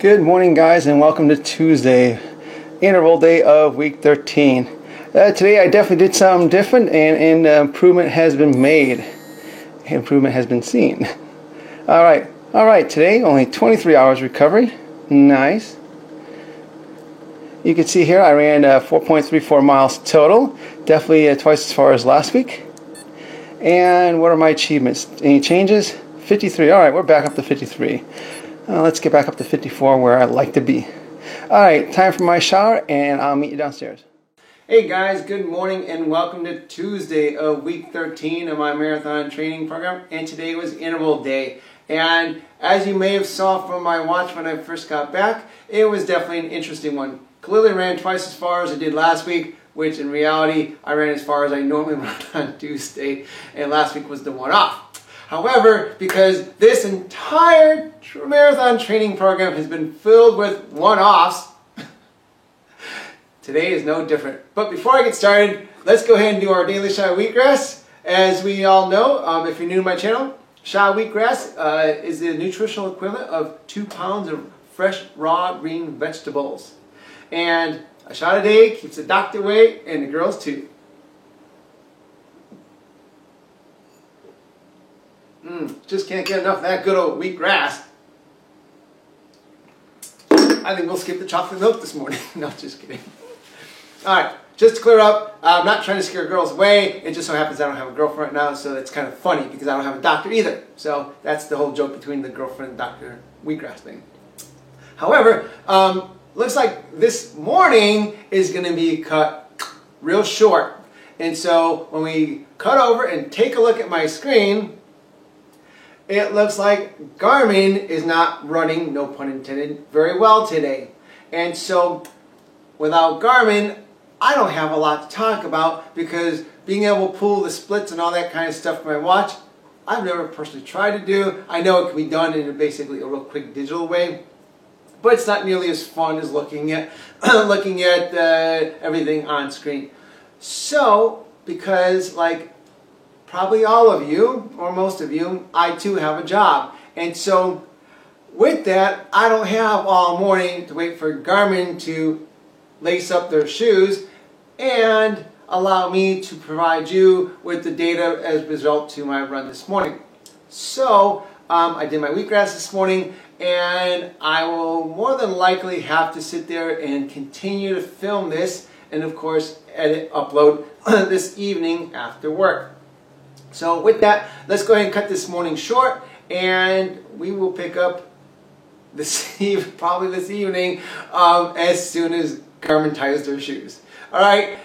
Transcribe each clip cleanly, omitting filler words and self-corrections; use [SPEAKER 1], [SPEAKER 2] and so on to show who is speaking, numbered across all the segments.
[SPEAKER 1] Good morning, guys, and welcome to Tuesday, interval day of week 13. Today I definitely did something different, and improvement has been made. Improvement has been seen. All right. Today only 23 hours recovery. Nice. You can see here I ran 4.34 miles total, definitely twice as far as last week. And what are my achievements? Any changes? 53. All right, we're back up to 53. Let's get back up to 54 where I'd like to be. Alright, time for my shower and I'll meet you downstairs. Hey guys, good morning and welcome to Tuesday of week 13 of my marathon training program. And today was interval day. And as you may have saw from my watch when I first got back, it was definitely an interesting one. Clearly ran twice as far as I did last week, which in reality I ran as far as I normally run on Tuesday, and last week was the one off. However, because this entire marathon training program has been filled with one-offs, today is no different. But before I get started, let's go ahead and do our daily Sha wheatgrass. As we all know, if you're new to my channel, Sha wheatgrass is the nutritional equivalent of 2 pounds of fresh, raw, green vegetables. And a shot a day keeps the doctor away and the girls too. Just can't get enough of that good old wheatgrass. I think we'll skip the chocolate milk this morning. No, just kidding. Alright, just to clear up, I'm not trying to scare girls away. It just so happens I don't have a girlfriend right now, so it's kind of funny because I don't have a doctor either. So that's the whole joke between the girlfriend and doctor wheatgrass thing. However, looks like this morning is going to be cut real short. And so when we cut over and take a look at my screen, it looks like Garmin is not running, no pun intended, very well today. And so without Garmin, I don't have a lot to talk about because being able to pull the splits and all that kind of stuff from my watch, I've never personally tried to do. I know it can be done in basically a real quick digital way, but it's not nearly as fun as looking at everything on screen. So, because like probably all of you, or most of you, I too have a job. And so with that, I don't have all morning to wait for Garmin to lace up their shoes and allow me to provide you with the data as a result to my run this morning. So I did my wheatgrass this morning, and I will more than likely have to sit there and continue to film this and of course edit, upload this evening after work. So with that, let's go ahead and cut this morning short, and we will pick up probably this evening as soon as Garmin ties their shoes. Alright,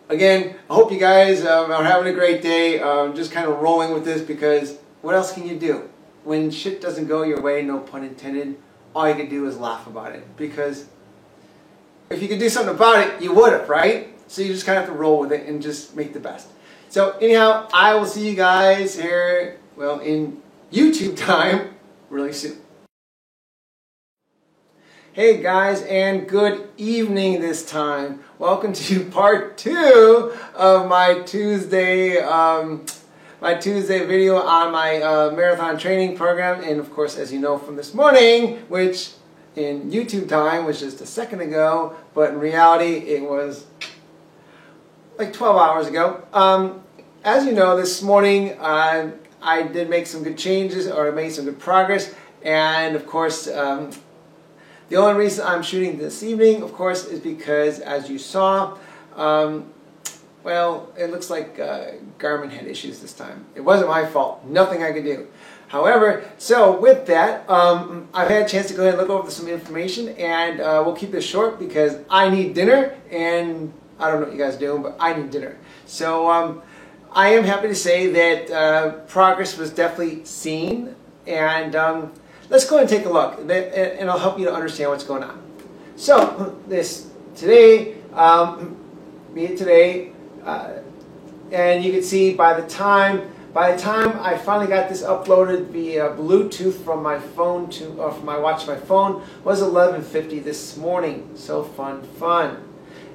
[SPEAKER 1] again, I hope you guys are having a great day. Just kind of rolling with this because what else can you do? When shit doesn't go your way, no pun intended, all you can do is laugh about it. Because if you could do something about it, you would have, right? So you just kind of have to roll with it and just make the best. So anyhow, I will see you guys here, well, in YouTube time really soon. Hey guys, and good evening this time. Welcome to part 2 of my Tuesday video on my marathon training program. And of course, as you know from this morning, which in YouTube time was just a second ago, but in reality it was like 12 hours ago. As you know, this morning I did make some good changes, or made some good progress, and of course the only reason I'm shooting this evening, of course, is because, as you saw, well, it looks like Garmin had issues this time. It wasn't my fault. Nothing I could do. However, so with that, I've had a chance to go ahead and look over some information, and we'll keep this short because I need dinner, and I don't know what you guys are doing, but I need dinner. So I am happy to say that progress was definitely seen, and let's go ahead and take a look, and I'll help you to understand what's going on. So today, and you can see by the time I finally got this uploaded via Bluetooth from my phone from my watch to my phone, was 11:50 this morning. So fun.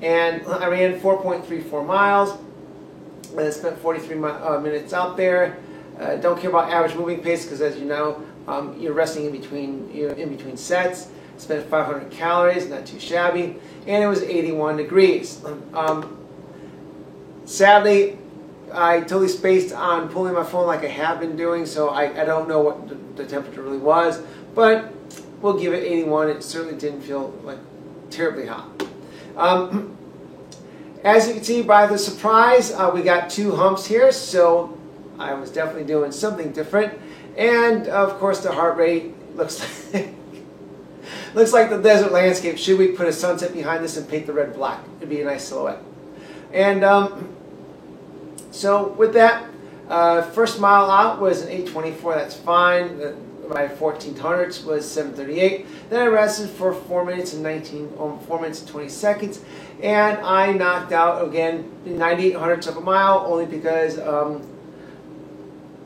[SPEAKER 1] And I ran 4.34 miles. I spent 43 minutes out there. Don't care about average moving pace because, as you know, you're resting in between sets. Spent 500 calories, not too shabby, and it was 81 degrees. Sadly, I totally spaced on pulling my phone like I have been doing, so I don't know what the temperature really was, but we'll give it 81. It certainly didn't feel like terribly hot. As you can see by the surprise, we got 2 humps here, so I was definitely doing something different. And of course the heart rate looks like the desert landscape. Should we put a sunset behind this and paint the red black? It'd be a nice silhouette. And so with that, first mile out was an 8:24. That's fine. My 1400s was 7:38. Then I rested for 4 minutes and 4 minutes and 20 seconds, and I knocked out again 9800ths of a mile, only because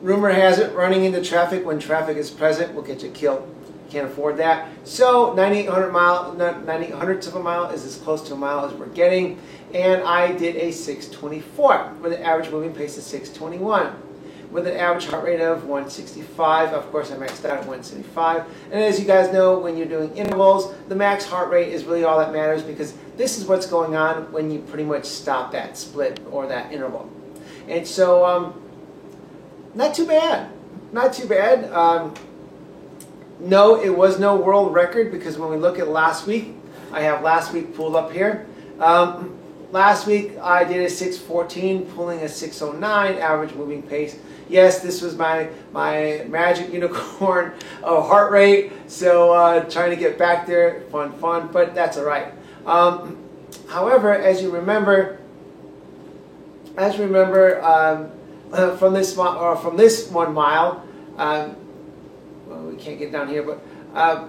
[SPEAKER 1] rumor has it running into traffic when traffic is present will get you killed. Can't afford that. So 9800ths of a mile is as close to a mile as we're getting, and I did a 6:24 with an average moving pace of 6:21. With an average heart rate of 165. Of course, I maxed out at 175. And as you guys know, when you're doing intervals, the max heart rate is really all that matters, because this is what's going on when you pretty much stop that split or that interval. And so, not too bad. Not too bad. No, it was no world record, because when we look at last week, I have last week pulled up here. Last week I did a 6:14, pulling a 6:09 average moving pace. Yes, this was my magic unicorn heart rate, so trying to get back there, fun, but that's all right. However, as you remember, from this 1 mile, well, we can't get down here, but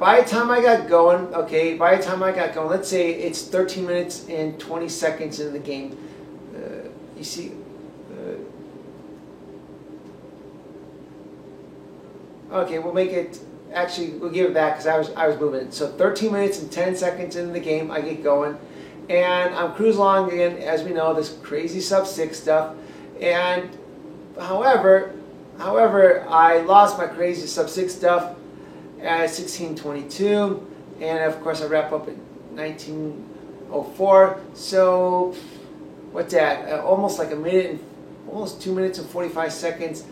[SPEAKER 1] by the time I got going, let's say it's 13 minutes and 20 seconds into the game. You see, okay, we'll make it, actually, we'll give it back, because I was moving it. So 13 minutes and 10 seconds into the game, I get going, and I'm cruising along again, as we know, this crazy sub-6 stuff. And however, I lost my crazy sub-6 stuff at 16:22, and of course I wrap up at 19:04. So what's that? Almost like almost 2 minutes and 45 seconds.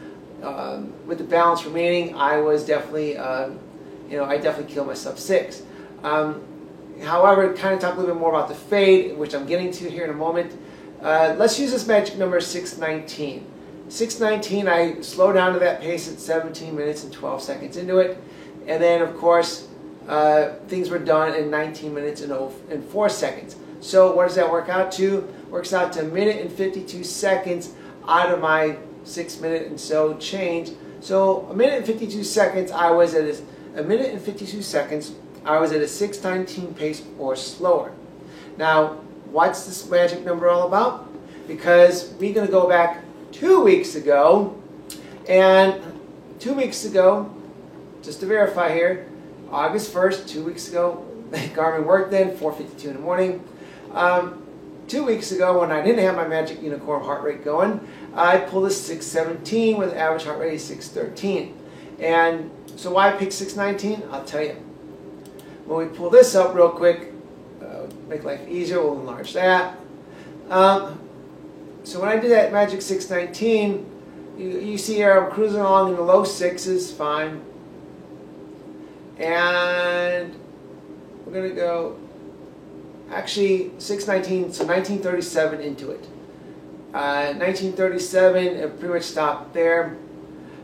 [SPEAKER 1] With the balance remaining, I was definitely, I definitely killed my sub-6. However, kind of talk a little bit more about the fade, which I'm getting to here in a moment. Let's use this magic number 6:19. 6:19, I slow down to that pace at 17 minutes and 12 seconds into it. And then, of course, things were done in 19 minutes and 4 seconds. So what does that work out to? Works out to 1 minute and 52 seconds out of my 6 minute and so change. So 1 minute and 52 seconds, I was at a 6:19 pace or slower. Now, what's this magic number all about? Because we're going to go back 2 weeks ago, and 2 weeks ago, just to verify here, August 1st, 2 weeks ago, Garmin worked then, 4:52 in the morning. 2 weeks ago, when I didn't have my magic unicorn heart rate going, I pulled a 6:17 with an average heart rate of 6:13. And so why I picked 6:19? I'll tell you. When we pull this up real quick, make life easier, we'll enlarge that. So when I did that magic 6:19, you see here I'm cruising along in the low 6s, fine. And we're going to go, actually 6:19, so 19:37 into it. 19:37, it pretty much stopped there.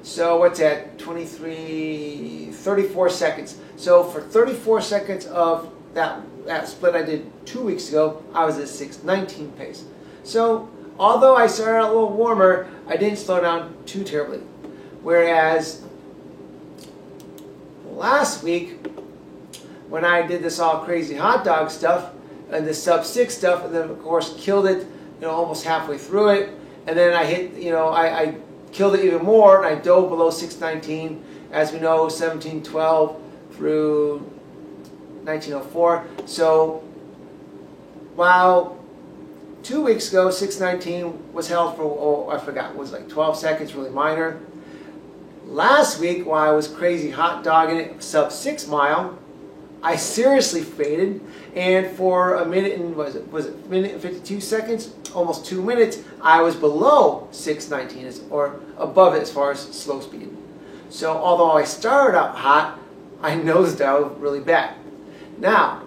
[SPEAKER 1] So what's that, 34 seconds. So for 34 seconds of that split I did 2 weeks ago, I was at 6:19 pace. So although I started out a little warmer, I didn't slow down too terribly. Whereas last week, when I did this all crazy hot dog stuff and the sub-6 stuff, and then of course killed it, almost halfway through it, and then I hit, I killed it even more, and I dove below 6:19, as we know, 17:12 through 19:04. So while 2 weeks ago 6:19 was held for, I forgot, it was like 12 seconds, really minor. Last week, while I was crazy hot dogging it, sub-6 mile, I seriously faded, and for a minute and was it minute and 52 seconds, almost 2 minutes, I was below 6:19 or above it as far as slow speed. So although I started out hot, I nosedived really bad. Now,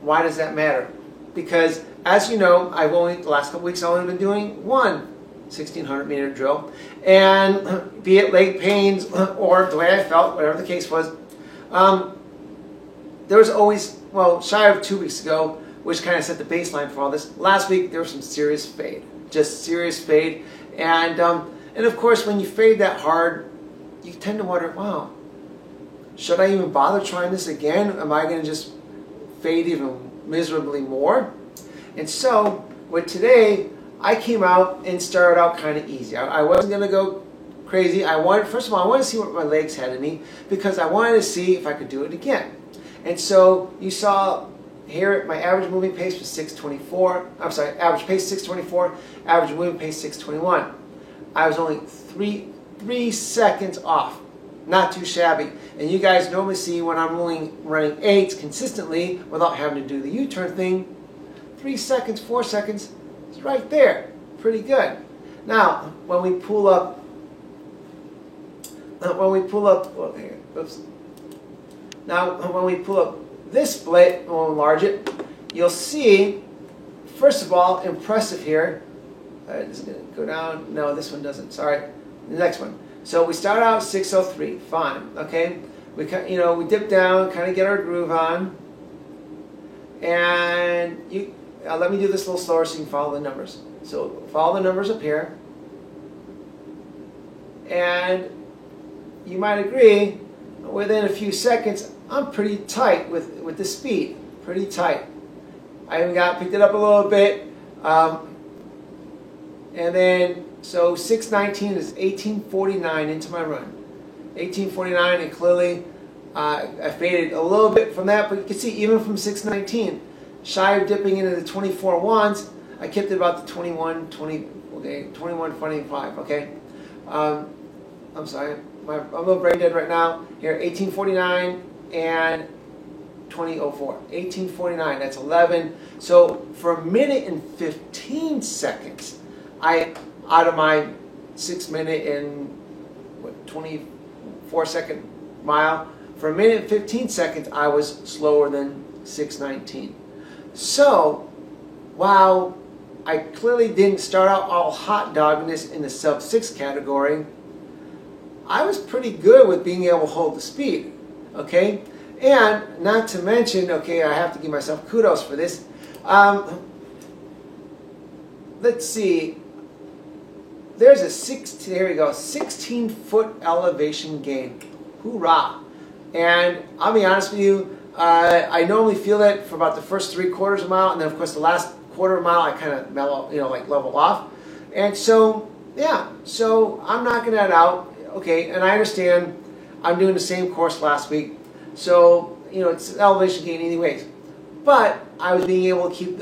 [SPEAKER 1] why does that matter? Because as you know, the last couple weeks I've only been doing one 1600 meter drill, and be it leg pains or the way I felt, whatever the case was, there was always, well, shy of 2 weeks ago, which kind of set the baseline for all this. Last week there was some serious fade, just serious fade, and of course when you fade that hard, you tend to wonder, wow, should I even bother trying this again? Am I going to just fade even miserably more? And so with today, I came out and started out kind of easy. I wasn't going to go crazy. First of all, I wanted to see what my legs had in me, because I wanted to see if I could do it again. And so you saw here my average moving pace was 6:24. I'm sorry, average pace 6:24, average moving pace 6:21. I was only three seconds off. Not too shabby. And you guys normally see when I'm running 8s consistently without having to do the U-turn thing, 3 seconds, 4 seconds, it's right there. Pretty good. Now, when we pull up, okay, oops. Now, when we pull up this split, we'll enlarge it, you'll see, first of all, impressive here. This is going to go down. No, this one doesn't. Sorry. The next one. So we start out 6:03. Fine. Okay. We dip down, kind of get our groove on, and let me do this a little slower so you can follow the numbers. So follow the numbers up here, and you might agree, within a few seconds, I'm pretty tight with the speed. Pretty tight. I even picked it up a little bit. And then, so 6:19 is 18:49 into my run. 18:49, and clearly I faded a little bit from that, but you can see even from 6:19, shy of dipping into the 24.1s, I kept it about the 21:25, okay? I'm sorry, I'm a little brain dead right now. Here, 18:49 and 20:04. 18:49, that's 11. So for a minute and 15 seconds, out of my 6 minute and 24 second mile, for a minute and 15 seconds, I was slower than 6:19. So, while I clearly didn't start out all hot dogging this in the sub-6 category, I was pretty good with being able to hold the speed, okay? And not to mention, okay, I have to give myself kudos for this. Let's see. There's here we go, 16-foot elevation gain. Hoorah! And I'll be honest with you, I normally feel that for about the first 3/4 of a mile, and then of course the last quarter of a mile I kind of mellow, level off. And so, yeah, so I'm knocking that out. Okay, and I understand I'm doing the same course last week, so it's elevation gain anyways. But I was being able to keep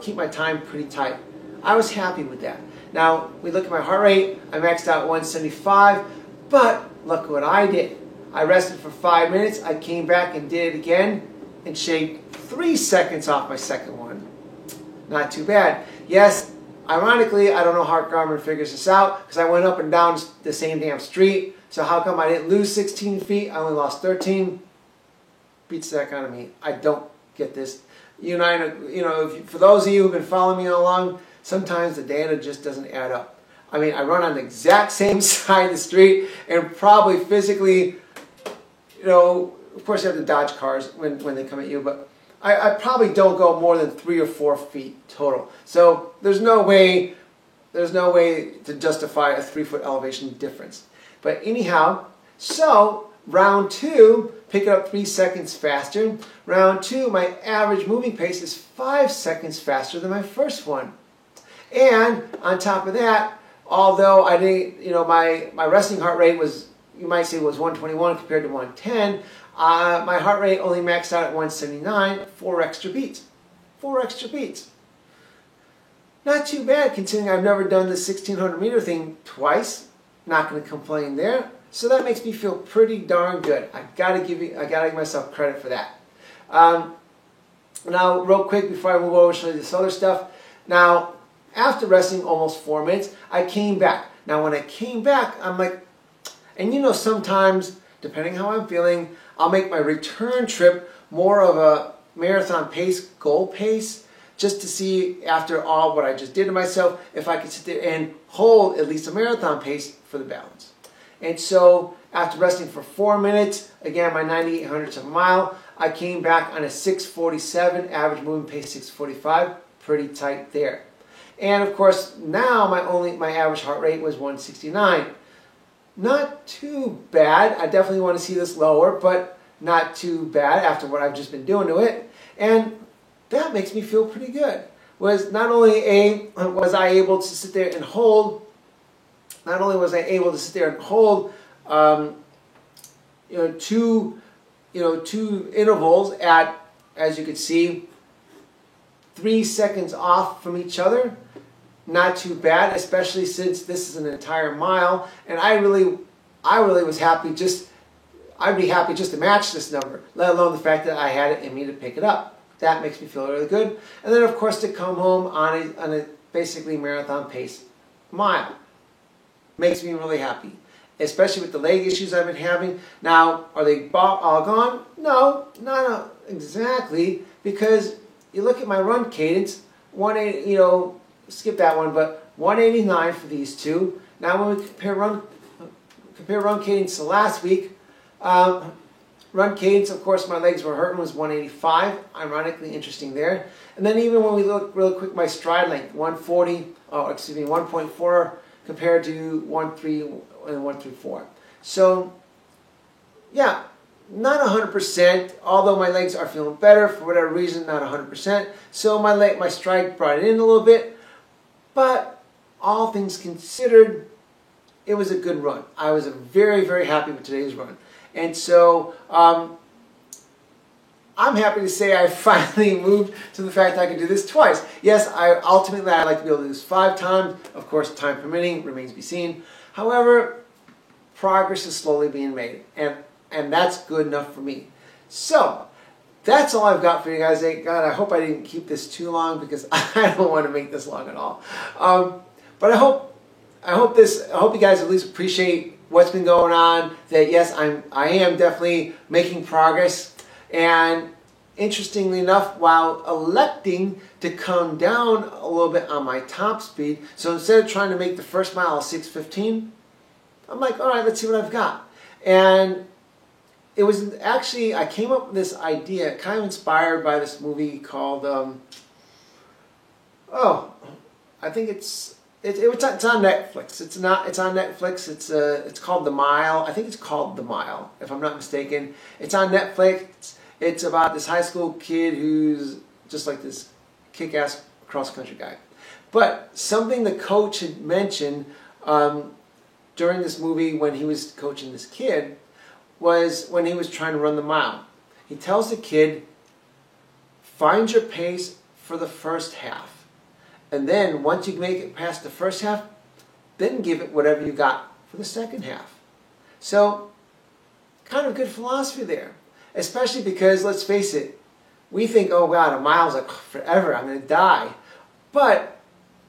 [SPEAKER 1] keep my time pretty tight. I was happy with that. Now we look at my heart rate. I maxed out 175, but look what I did. I rested for 5 minutes. I came back and did it again, and shaved 3 seconds off my second one. Not too bad. Yes. Ironically, I don't know how Garmin figures this out, because I went up and down the same damn street. So how come I didn't lose 16 feet? I only lost 13. Beats the heck out of me. I don't get this. You and I, for those of you who've been following me all along, sometimes the data just doesn't add up. I mean, I run on the exact same side of the street, and probably physically, of course you have to dodge cars when they come at you, but I probably don't go more than 3 or 4 feet total. So there's no way to justify a 3-foot elevation difference. But anyhow, so round 2, pick it up 3 seconds faster. Round 2, my average moving pace is 5 seconds faster than my first one. And on top of that, although I didn't, my resting heart rate was, you might say, was 121 compared to 110. My heart rate only maxed out at 179, 4 extra beats. 4 extra beats. Not too bad considering I've never done the 1600 meter thing twice. Not going to complain there. So that makes me feel pretty darn good. I gotta give myself credit for that. Now, real quick before I move over to show you this other stuff. Now, after resting almost 4 minutes, I came back. Now, when I came back, I'm like, and you know, sometimes, depending how I'm feeling, I'll make my return trip more of a marathon pace, goal pace, just to see after all what I just did to myself, if I could sit there and hold at least a marathon pace for the balance. And so, after resting for 4 minutes, again, my 98 hundredths of a mile, I came back on a 6:47, average movement pace 6:45, pretty tight there. And of course, now my average heart rate was 169. Not too bad. I definitely want to see this lower, but not too bad after what I've just been doing to it. And that makes me feel pretty good. Was not only was I able to sit there and hold, not only was I able to sit there and hold, two intervals at, as you can see, 3 seconds off from each other. Not too bad, especially since this is an entire mile, and I really was happy. I'd be happy just to match this number, let alone the fact that I had it in me to pick it up. That makes me feel really good. And then, of course, to come home on a basically marathon pace mile makes me really happy, especially with the leg issues I've been having. Now, are they all gone? No, not exactly, because you look at my run cadence, 180, skip that one, but 189 for these two. Now when we compare run cadence to last week, run cadence, of course, my legs were hurting, was 185. Ironically interesting there. And then even when we look real quick, my stride length, 1.4 compared to 1.3 and 1.34. So, yeah, not 100%, although my legs are feeling better for whatever reason, not 100%. So my stride brought it in a little bit. But all things considered, it was a good run. I was very, very happy with today's run. And so I'm happy to say I finally moved to the fact that I can do this twice. Yes, ultimately I'd like to be able to do this 5 times. Of course, time permitting, remains to be seen. However, progress is slowly being made. And that's good enough for me. So, that's all I've got for you guys. God, I hope I didn't keep this too long, because I don't want to make this long at all. But I hope you guys at least appreciate what's been going on. That yes, I am definitely making progress. And interestingly enough, while electing to come down a little bit on my top speed, so instead of trying to make the first mile 6:15, I'm like, all right, let's see what I've got. And it was actually, I came up with this idea, kind of inspired by this movie called, I think it's on Netflix. It's on Netflix. It's called The Mile. I think it's called The Mile, if I'm not mistaken. It's on Netflix. It's about this high school kid who's just like this kick-ass cross-country guy. But something the coach had mentioned during this movie when he was coaching this kid was when he was trying to run the mile. He tells the kid, find your pace for the first half. And then once you make it past the first half, then give it whatever you got for the second half. So, kind of good philosophy there. Especially because, let's face it, we think, oh God, a mile's like forever, I'm going to die. But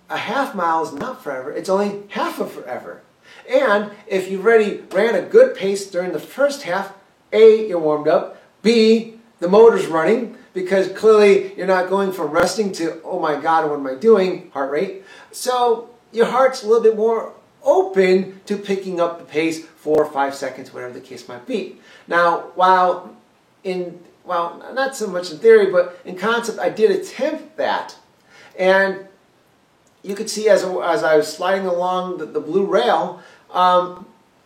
[SPEAKER 1] a half mile is not forever, it's only half of forever. And if you've already ran a good pace during the first half, A, you're warmed up, B, the motor's running, because clearly you're not going from resting to, oh my God, what am I doing, heart rate. So your heart's a little bit more open to picking up the pace 4 or 5 seconds, whatever the case might be. Now, while not so much in theory, but in concept, I did attempt that. And you could see as I was sliding along the blue rail,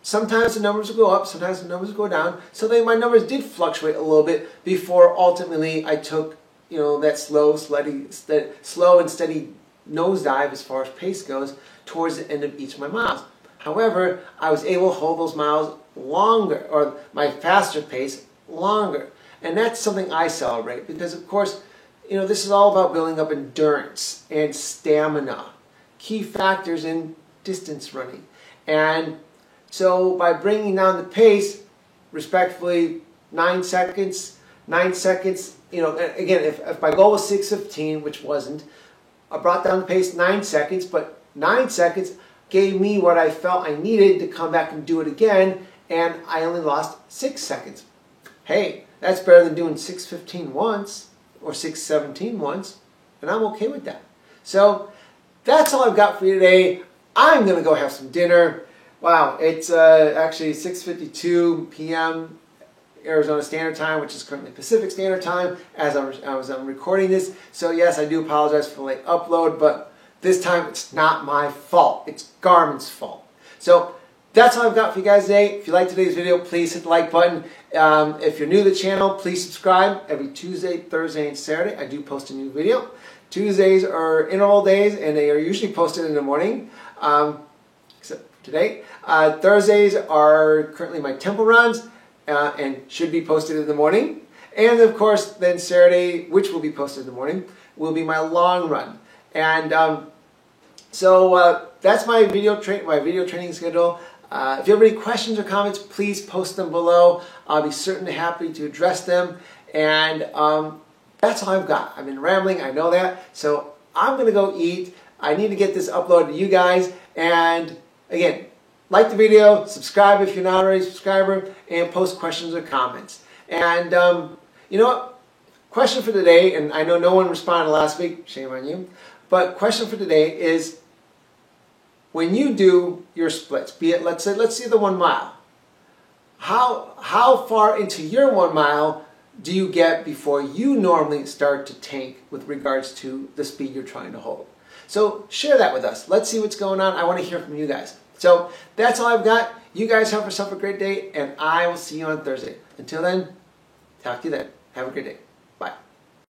[SPEAKER 1] sometimes the numbers would go up, sometimes the numbers would go down. So my numbers did fluctuate a little bit before ultimately I took, that slow and steady nosedive as far as pace goes towards the end of each of my miles. However, I was able to hold those miles longer, or my faster pace longer. And that's something I celebrate because, of course, this is all about building up endurance and stamina, key factors in distance running. And so by bringing down the pace, respectfully, 9 seconds 9 seconds, you know, again, if my goal was 6:15, which wasn't, I brought down the pace 9 seconds, but 9 seconds gave me what I felt I needed to come back and do it again, and I only lost 6 seconds. Hey, that's better than doing 6:15 once or 6:17 once, and I'm okay with that. So that's all I've got for you today. I'm going to go have some dinner. Wow, it's actually 6:52 p.m. Arizona Standard Time, which is currently Pacific Standard Time as I'm recording this. So yes, I do apologize for the late upload, but this time it's not my fault. It's Garmin's fault. So that's all I've got for you guys today. If you liked today's video, please hit the like button. If you're new to the channel, please subscribe. Every Tuesday, Thursday, and Saturday, I do post a new video. Tuesdays are interval days, and they are usually posted in the morning, except for today. Thursdays are currently my tempo runs, and should be posted in the morning. And of course, then Saturday, which will be posted in the morning, will be my long run. And so that's my video training schedule. If you have any questions or comments, please post them below. I'll be certainly happy to address them. And that's all I've got. I've been rambling, I know that. So I'm going to go eat. I need to get this uploaded to you guys. And again, like the video, subscribe if you're not already a subscriber, and post questions or comments. And you know what? Question for today, and I know no one responded last week, shame on you, but question for today is, when you do your splits, be it, let's see the 1 mile, how far into your 1 mile do you get before you normally start to tank with regards to the speed you're trying to hold? So share that with us. Let's see what's going on. I want to hear from you guys. So that's all I've got. You guys have yourself a great day, and I will see you on Thursday. Until then, talk to you then. Have a great day.